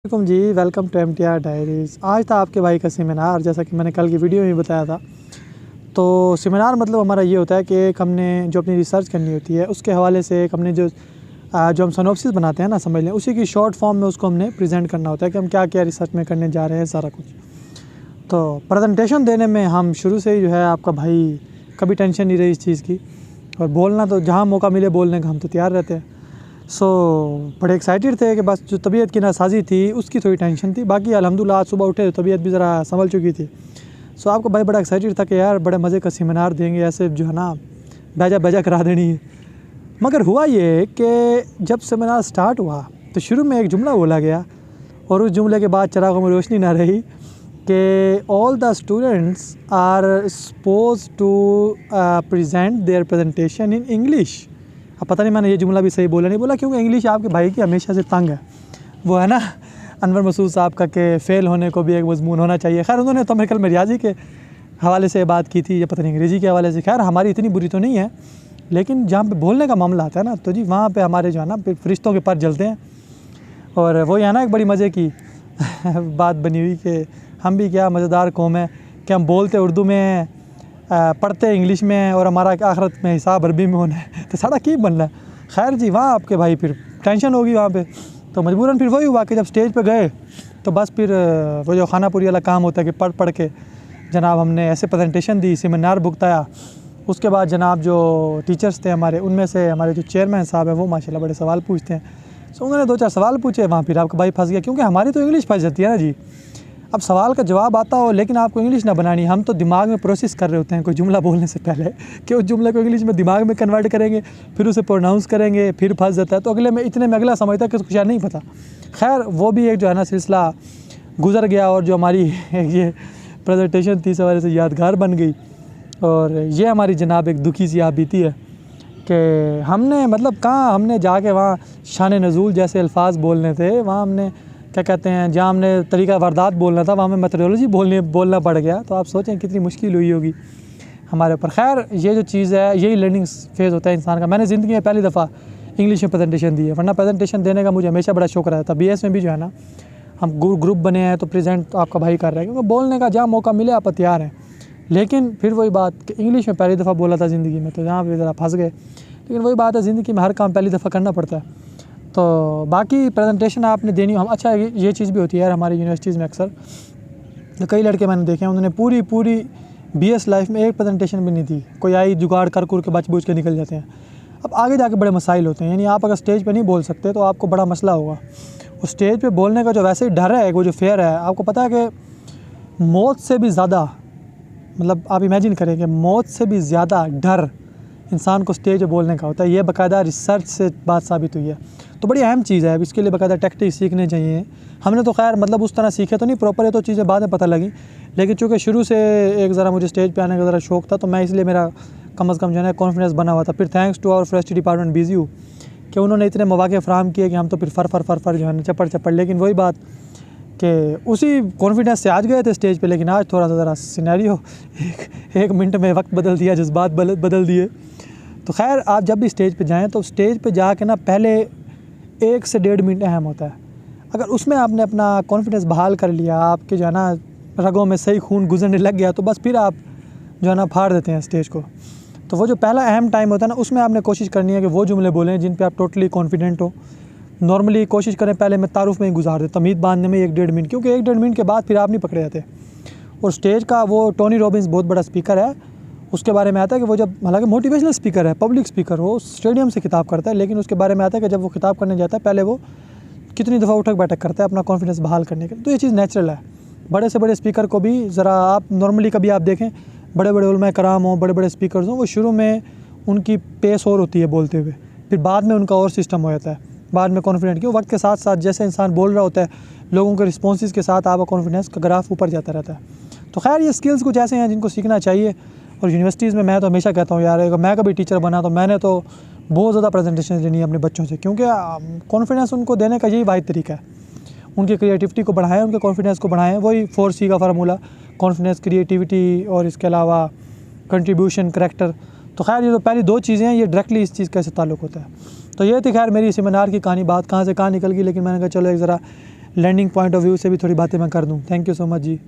वालेकुम जी, welcome to MTR diaries. आज था आपके भाई का सेमिनार, जैसा कि मैंने कल की वीडियो में बताया था। तो सेमिनार मतलब हमारा ये होता है कि एक हमने जो अपनी रिसर्च करनी होती है उसके हवाले से एक हमने जो हम सिनॉप्सिस बनाते हैं ना, समझ लें उसी की शॉर्ट फॉर्म में उसको हमने प्रेजेंट करना होता है कि हम क्या क्या रिसर्च में करने जा रहे हैं, सारा कुछ। तो प्रेजेंटेशन देने में हम शुरू से ही जो है आपका भाई कभी टेंशन नहीं रही इस चीज़ की, और बोलना तो जहाँ मौका मिले बोलने का हम तो तैयार रहते हैं। बड़े एक्साइटेड थे कि बस जो तबीयत की नासाजी थी उसकी थोड़ी टेंशन थी, बाकी अल्हम्दुलिल्लाह आज सुबह उठे तो तबीयत भी ज़रा संभल चुकी थी। आपका भाई बड़ा एक्साइटेड था कि यार बड़े मज़े का सेमिनार देंगे, ऐसे जो है ना बेजा बेजा करा देनी है। मगर हुआ ये कि जब सेमिनार स्टार्ट हुआ तो शुरू में एक जुमला बोला गया और उस जुमले के बाद चिरागों में रोशनी ना रही कि all the students are suppose to present their presentation in English. अब पता नहीं मैंने ये जुमला भी सही बोला नहीं बोला, क्योंकि इंग्लिश आपके भाई की हमेशा से तंग है। वो है ना अनवर मसूद साहब का कि फ़ेल होने को भी एक मजमून होना चाहिए। खैर उन्होंने तो मेरे कल रियाजी के हवाले से बात की थी या पता नहीं अंग्रेज़ी के हवाले से। खैर हमारी इतनी बुरी तो नहीं है, लेकिन जहाँ पे बोलने का मामला आता है ना तो जी वहाँ पे हमारे जो है ना फरिश्तों के पर जलते हैं। और वो है ना एक बड़ी मज़े की बात बनी हुई कि हम भी क्या मज़ेदार कौम है कि हम बोलते उर्दू में पढ़ते इंग्लिश में और हमारा आखिरत में हिसाब अरबी में होना है तो सारा की बनना है। खैर जी वहाँ आपके भाई फिर टेंशन होगी वहाँ पे, तो मजबूरन फिर वही हुआ कि जब स्टेज पे गए तो बस फिर वो जो खानापुरी वाला काम होता है कि पढ़ के जनाब हमने ऐसे प्रेजेंटेशन दी, सेमिनार भुगताया। उसके बाद जनाब जो टीचर्स थे हमारे, उनमें से हमारे जो चेयरमैन साहब हैं वो माशाल्लाह बड़े सवाल पूछते हैं। सो उन्होंने 2-4 सवाल पूछे, वहाँ फिर आपका भाई फंस गया, क्योंकि हमारी तो इंग्लिश फंस जाती है ना जी। अब सवाल का जवाब आता हो लेकिन आपको इंग्लिश ना बनानी, हम तो दिमाग में प्रोसेस कर रहे होते हैं कोई जुमला बोलने से पहले कि उस जुमले को इंग्लिश में दिमाग में कन्वर्ट करेंगे, फिर उसे प्रोनाउंस करेंगे, फिर फंस जाता है। तो अगले में इतने में अगला समझता है कि उसको शायद नहीं पता। खैर वो भी एक जो है ना सिलसिला गुजर गया, और जो हमारी ये प्रेजेंटेशन थी इस हवाले से यादगार बन गई। और ये हमारी जनाब एक दुखी सी आप बीती है कि हमने मतलब कहाँ हमने जाके वहाँ शान नज़ूल जैसे अल्फाज बोलने थे, वहाँ हमने क्या कहते हैं जहाँ हमने तरीका वारदात बोलना था वहाँ हमें मेथोडोलॉजी बोलना पड़ गया। तो आप सोचें कितनी मुश्किल हुई होगी हमारे ऊपर। खैर ये जो चीज़ है यही लर्निंग फेज़ होता है इंसान का। मैंने ज़िंदगी में पहली दफ़ा इंग्लिश में प्रेजेंटेशन दी है, वरना प्रेजेंटेशन देने का मुझे हमेशा बड़ा शौक रहा था। BS में भी जो है ना हम ग्रुप बने हैं तो प्रेजेंट आपका भाई कर रहा है, क्योंकि बोलने का जहाँ मौका मिले आप तैयार हैं। लेकिन फिर वही बात कि इंग्लिश में पहली दफ़ा बोला था ज़िंदगी में, तो यहाँ पर ज़रा फंस गए। लेकिन वही बात है, ज़िंदगी में हर काम पहली दफ़ा करना पड़ता है। तो बाकी प्रेजेंटेशन आपने देनी हम अच्छा ये चीज़ भी होती है यार हमारी यूनिवर्सिटीज़ में अक्सर। तो कई लड़के मैंने देखे हैं उन्होंने पूरी BS लाइफ में एक प्रेजेंटेशन भी नहीं दी, कोई आई जुगाड़ कर के बच बूझ के निकल जाते हैं। अब आगे जाके बड़े मसाइल होते हैं, यानी आप अगर स्टेज पे नहीं बोल सकते तो आपको बड़ा मसला होगा। उस स्टेज पे बोलने का जो वैसे ही डर है, वो जो फेयर है, आपको पता है कि मौत से भी ज़्यादा, मतलब आप इमेजिन करें कि मौत से भी ज़्यादा डर इंसान को स्टेज पे बोलने का होता है। ये बाकायदा रिसर्च से बात साबित हुई है। तो बड़ी अहम चीज़ है, इसके लिए बाकायदा टैक्टिक्स सीखने चाहिए। हमने तो खैर मतलब उस तरह सीखे तो नहीं प्रॉपर, है तो चीज़ें बाद में पता लगी। लेकिन चूँकि शुरू से एक ज़रा मुझे स्टेज पे आने का ज़रा शौक था, तो मैं इसलिए मेरा कम से कम जो है ना कॉन्फिडेंस बना हुआ था। फिर thanks to our forestry department BZU कि उन्होंने इतने मौके फ़राहम किए कि हम तो फिर फर जो है ना चप्पड़। लेकिन वही बात कि उसी कॉन्फिडेंस से आज गए थे स्टेज पे, लेकिन आज थोड़ा सा ज़रा सिनेरियो एक मिनट में वक्त बदल दिया, जज्बात बदल दिए। तो खैर आप जब भी स्टेज पे जाएं तो स्टेज पे जाके ना पहले 1 से 1.5 मिनट अहम होता है। अगर उसमें आपने अपना कॉन्फिडेंस बहाल कर लिया, आपके जो है ना रगों में सही खून गुजरने लग गया, तो बस फिर आप जो है ना फाड़ देते हैं स्टेज को। तो वो जो पहला अहम टाइम होता है ना, उसमें आपने कोशिश करनी है कि वो जुमले बोलें जिन पे आप टोटली कॉन्फिडेंट हो। नॉर्मली कोशिश करें पहले मैं तारुफ में ही गुजार दें, तमीद बांधने में 1-1.5 मिनट, क्योंकि 1-1.5 मिनट के बाद फिर आप नहीं पकड़े जाते। और स्टेज का वो टोनी रॉबिन्स बहुत बड़ा स्पीकर है, उसके बारे में आता है कि वो जब हालांकि मोटिवेशनल स्पीकर है, पब्लिक स्पीकर, वो स्टेडियम से खिताब करता है, लेकिन उसके बारे में आता है कि जब वो खिताब करने जाता है पहले वो कितनी दफ़ा उठक बैठक करता है अपना कॉन्फिडेंस बहाल करने के लिए। तो ये चीज़ नेचुरल है। बड़े से बड़े स्पीकर को भी ज़रा आप नॉर्मली कभी आप देखें, बड़े बड़े उलमा कराम हों, बड़े बड़े स्पीकर्स हों, वो शुरू में उनकी पेस और होती है बोलते हुए, फिर बाद में उनका और सिस्टम हो जाता है, बाद में कॉन्फिडेंट। क्यों वक्त के साथ साथ जैसे इंसान बोल रहा होता है, लोगों के रिस्पॉन्स के साथ आपका कॉन्फिडेंस का ग्राफ ऊपर जाता रहता है। तो खैर ये स्किल्स कुछ ऐसे हैं जिनको सीखना चाहिए। और यूनिवर्सिटीज़ में मैं तो हमेशा कहता हूँ यार, अगर मैं कभी टीचर बना तो मैंने तो बहुत ज़्यादा प्रेजेंटेशन लेनी है अपने बच्चों से, क्योंकि कॉन्फिडेंस उनको देने का यही वाहिद तरीका है। उनकी क्रिएटिविटी को बढ़ाएं, उनके कॉन्फिडेंस को बढ़ाएं। वही 4C का फार्मूला, कॉन्फिडेंस, क्रिएटिविटी और इसके अलावा कंट्रीब्यूशन, करैक्टर। तो खैर ये तो पहली 2 चीज़ें हैं, ये डायरेक्टली इस चीज़ का इससे ताल्लुक़ होता है। तो ये थी खैर मेरी सेमिनार की कहानी। बात कहाँ से कहाँ निकल गई, लेकिन मैंने कहा चलो एक ज़रा लर्निंग पॉइंट ऑफ व्यू से भी थोड़ी बातें मैं कर दूँ। Thank you so much ji.